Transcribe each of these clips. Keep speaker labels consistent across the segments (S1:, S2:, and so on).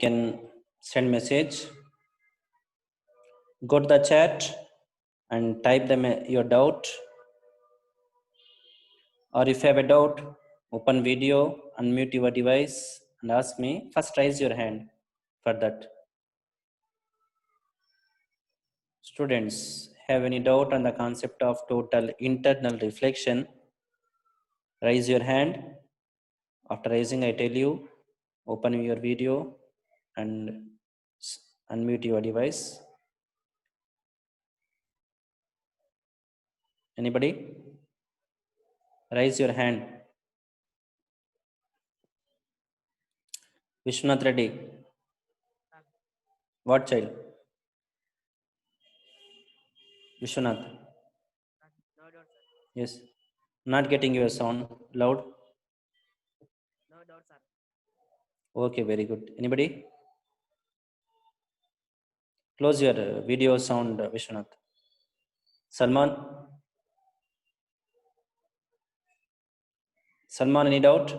S1: can send message, go to the chat and type them your doubt, or if you have a doubt, open video, unmute your device and ask me. First raise your hand for that. Students, have any doubt on the concept of total internal reflection? Raise your hand. After raising, I tell you, open your video and unmute your device. Anybody? Raise your hand. Vishwanath Reddy. What child? Vishwanath.
S2: No doubt, sir.
S1: Yes. Not getting your sound loud.
S2: No doubt, sir.
S1: Okay, very good. Anybody? Close your video sound, Vishwanath. Salman? Salman, any doubt?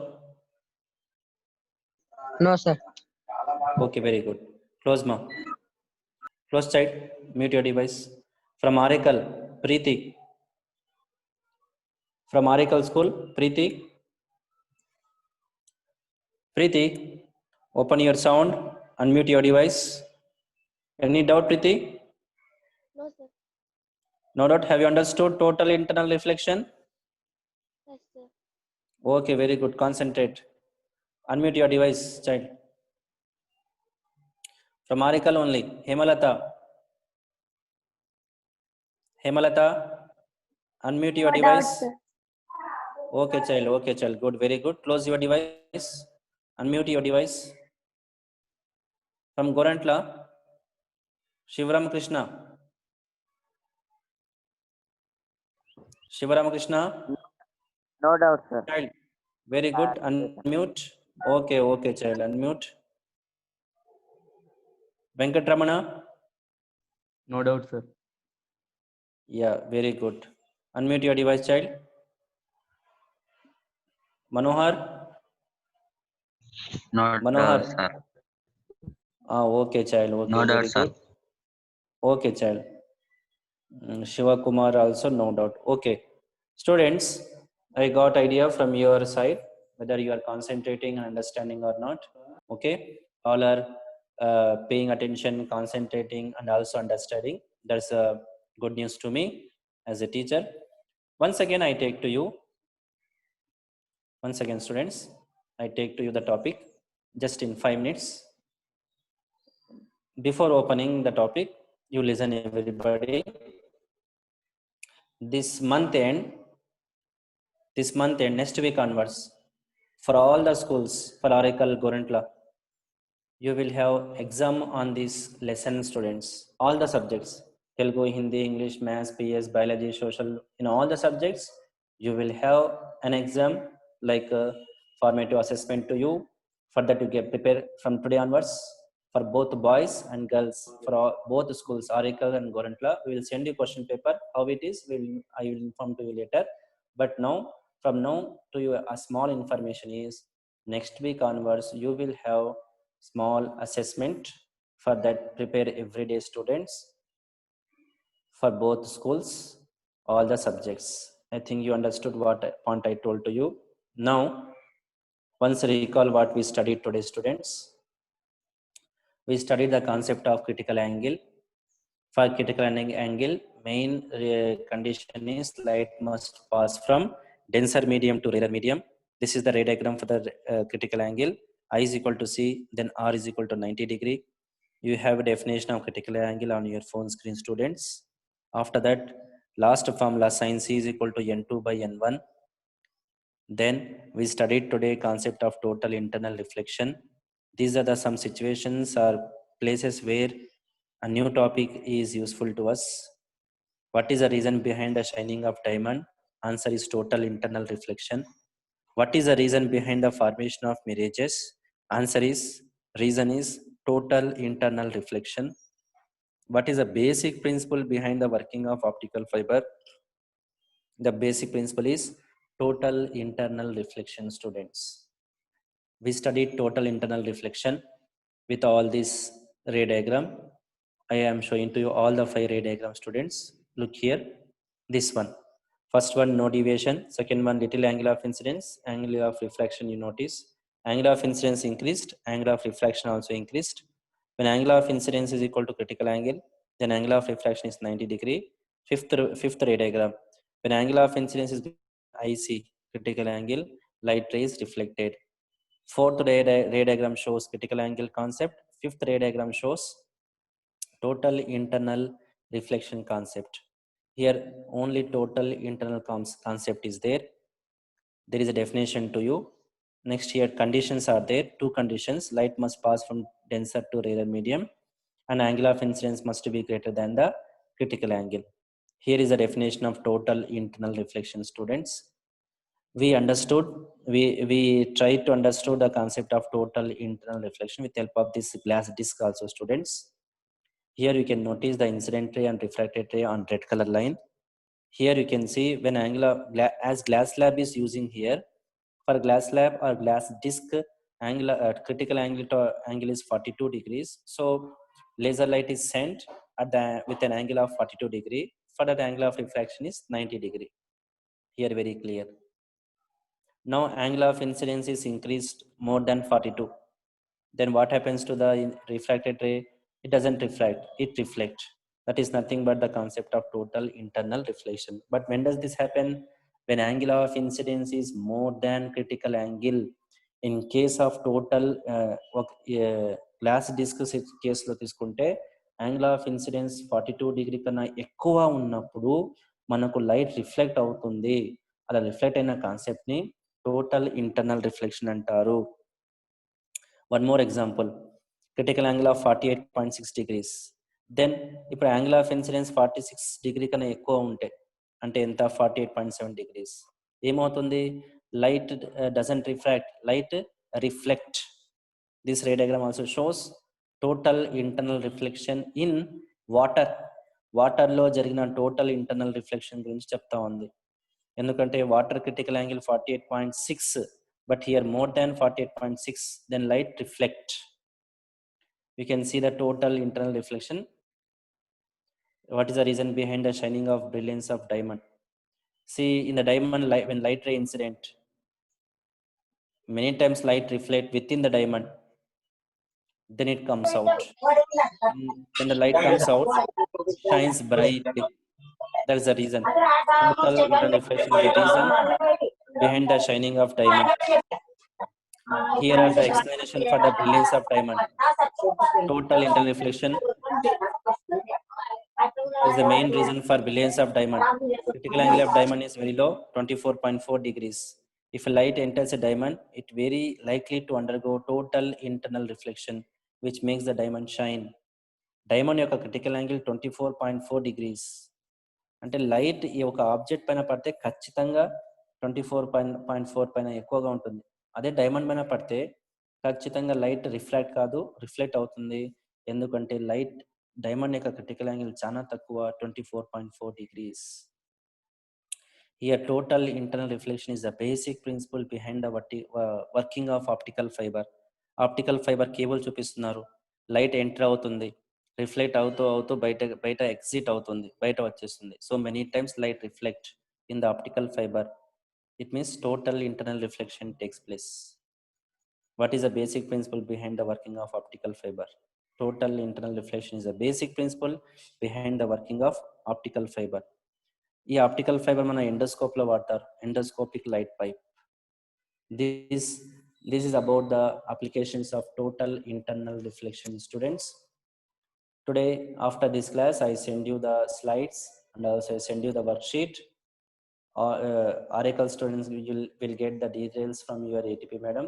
S2: No, sir.
S1: Okay, very good. Close, ma. Close child. Mute your device. From Oracle, Preeti. From Oracle School, Preeti. Preeti, open your sound. Unmute your device. Any doubt, Preeti?
S3: No, sir.
S1: No doubt. Have you understood total internal reflection?
S3: Yes, sir.
S1: Okay, very good. Concentrate. Unmute your device, child. From Oracle only. Hemalata. Hemalata, unmute your
S3: No
S1: device.
S3: doubt, sir.
S1: Okay, child. Okay, child. Good. Very good. Close your device. Unmute your device. From Gorantla, Shivaram Krishna. Shivaram Krishna.
S2: No doubt, sir.
S1: Child. Very good. Unmute. Okay, okay, child. Unmute. Venkatramana.
S4: No doubt, sir.
S1: Yeah, very good. Unmute your device, child. Manohar.
S4: Not
S1: Manohar.
S4: sir.
S1: Okay, child. Okay,
S4: No doubt,
S1: very
S4: sir.
S1: good. Okay, child. Shiva Kumar also, no doubt. Okay. Students, I got idea from your side whether you are concentrating and understanding or not. Okay. All are paying attention, concentrating, and also understanding. That's a good news to me as a teacher. Once again, I take to you. Once again, students, I take to you the topic just in 5 minutes. Before opening the topic, you listen everybody. This month end, next week onwards, for all the schools, for Oracle, Gorantla, you will have exam on this lesson, students. All the subjects, Telugu, Hindi, English, Maths, PS, Biology, Social, in all the subjects, you will have an exam like a formative assessment to you. For that, you get prepared from today onwards for both boys and girls. For both schools, Oracle and Gorantla, we will send you question paper. How it is, I will inform to you later. But now, from now to you, a small information is next week onwards, you will have small assessment. For that, prepare everyday students for both schools, all the subjects. I think you understood what point I told to you. Now, once recall what we studied today, students. We studied the concept of critical angle. For critical angle, main condition is light must pass from denser medium to rarer medium. This is the ray diagram for the critical angle. I is equal to C, then R is equal to 90 degree. You have a definition of critical angle on your phone screen, students. After that, last formula sin C is equal to N2 by N1. Then we studied today concept of total internal reflection. These are the some situations or places where a new topic is useful to us. What is the reason behind the shining of diamond? Answer is total internal reflection. What is the reason behind the formation of mirages? Answer is, reason is total internal reflection. What is the basic principle behind the working of optical fiber? The basic principle is total internal reflection, students. We studied total internal reflection. with all this ray diagram. I am showing to you all the 5 ray diagram students. Look here, this one. First one, no deviation. Second one, little angle of incidence, angle of refraction you notice. Angle of incidence increased, angle of refraction also increased. When angle of incidence is equal to critical angle, then angle of refraction is 90 degree. Fifth ray diagram. When angle of incidence is IC, critical angle, light rays reflected. Fourth ray diagram shows critical angle concept. Fifth ray diagram shows total internal reflection concept. Here only total internal concept is there. There is a definition to you. Next, here conditions are there. Two conditions: light must pass from denser to rarer medium, and angle of incidence must be greater than the critical angle. Here is a definition of total internal reflection, students. We tried to understand the concept of total internal reflection with help of this glass disc also, students. Here you can notice the incident ray and refracted ray on red color line. Here you can see when angle of as glass slab is using here, for glass slab or glass disc, angle critical angle is 42 degrees. So laser light is sent at the with an angle of 42 degree. For that, angle of refraction is 90 degree. Here very clear. Now angle of incidence is increased more than 42. Then what happens to the refracted ray? It doesn't refract, it reflects. That is nothing but the concept of total internal reflection. But when does this happen? When angle of incidence is more than critical angle. In case of total glass disc case లో తీసుకుంటే angle of incidence 42 degree కన్నా ఎక్కువ ఉన్నప్పుడు మనకు light reflect అవుతుంది. అలా reflect అయిన concept ని టోటల్ ఇంటర్నల్ రిఫ్లెక్షన్ అంటారు. One more example, critical angle of 48.6 degrees. Then ఇప్పుడు angle of incidence 46 degree కన్నా ఎక్కువ ఉంటే అంటే ఎంత 48.7 degrees ఏమవుతుంది? Light doesn't refract, light reflect. This ray diagram also shows total internal reflection in water. వాటర్లో జరిగిన టోటల్ ఇంటర్నల్ రిఫ్లెక్షన్ గురించి చెప్తా ఉంది. ఎందుకంటే water critical angle 48.6, but here more than 48.6, then light reflect. You can see the total internal reflection. What is the reason behind the shining of brilliance of diamond? See, in the diamond light, when light ray incident, many times light reflect within the diamond, then it comes out. When the light comes out, shines brightly. That is the reason. Total internal reflection is the reason behind the shining of diamond. Here are the explanation for the brilliance of diamond. Total internal reflection is the main reason for brilliance of diamond. Critical angle of diamond is very low, 24.4 degrees. If a light enters a diamond, it very likely to undergo total internal reflection, which makes the diamond shine. Diamond యొక్క critical angle 24.4 degrees. అంటే light ఈ ఒక object పైన పడితే ఖచ్చితంగా 24.4 పైన ఎక్కువగా ఉంటుంది. అదే డైమండ్ పైన పడితే ఖచ్చితంగా లైట్ రిఫ్లెక్ట్ కాదు, రిఫ్లెక్ట్ అవుతుంది. ఎందుకంటే లైట్ డైమండ్ యొక్క క్రిటికల్ యాంగిల్ చాలా తక్కువ, 24.4 degrees. Here total internal reflection is the basic principle behind the working of optical fiber. Optical fiber cable చూపిస్తున్నారు. లైట్ ఎంటర్ అవుతుంది, రిఫ్లెక్ట్ అవుతూ బయట ఎగ్జిట్ అవుతుంది, బయట వచ్చేస్తుంది. So many times light reflect in the optical fibre. It means total internal reflection takes place. What is the basic principle behind the working of optical fiber? Total internal reflection is the basic principle behind the working of optical fiber. ఈ optical fibre మన endoscope లో వాడతారు, endoscopic light pipe. This is about the applications of total internal reflection, students. Today after this class I send you the slides and also I send you the worksheet. Oracle students will get the details from your ATP madam.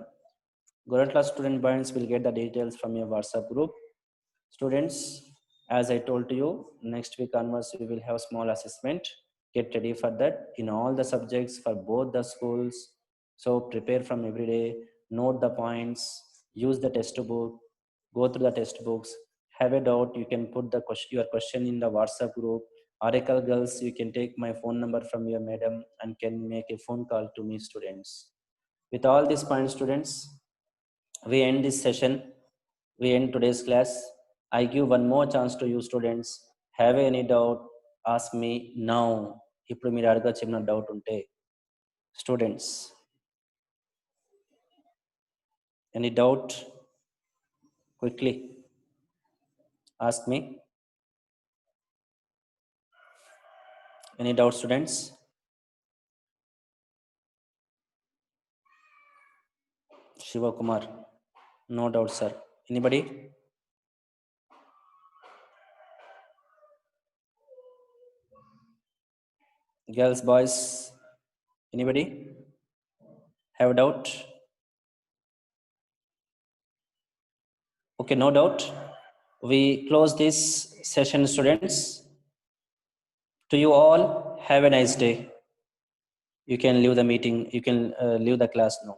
S1: Gorantla student bonds will get the details from your WhatsApp group. Students, as I told to you, next week onwards we will have small assessment. Get ready for that in all the subjects for both the schools. So prepare from every day, note the points, use the test book, go through the test books. Have a doubt, you can put your question in the WhatsApp group. Oracle girls, you can take my phone number from your madam and can make a phone call to me, students. With all these points, students, we end this session. we end today's class. I give one more chance to you students. Have any doubt? Ask me now. ఇప్పుడు మీరు అడగచ్చు ఏమైనా doubt ఉంటే students. Any doubt? Quickly ask me. Any doubt, students? Shiva Kumar, no doubt, sir. Anybody? Girls, boys, anybody have a doubt? Okay, no doubt. We close this session, students. To you all, have a nice day. You can leave the meeting, you can leave the class now.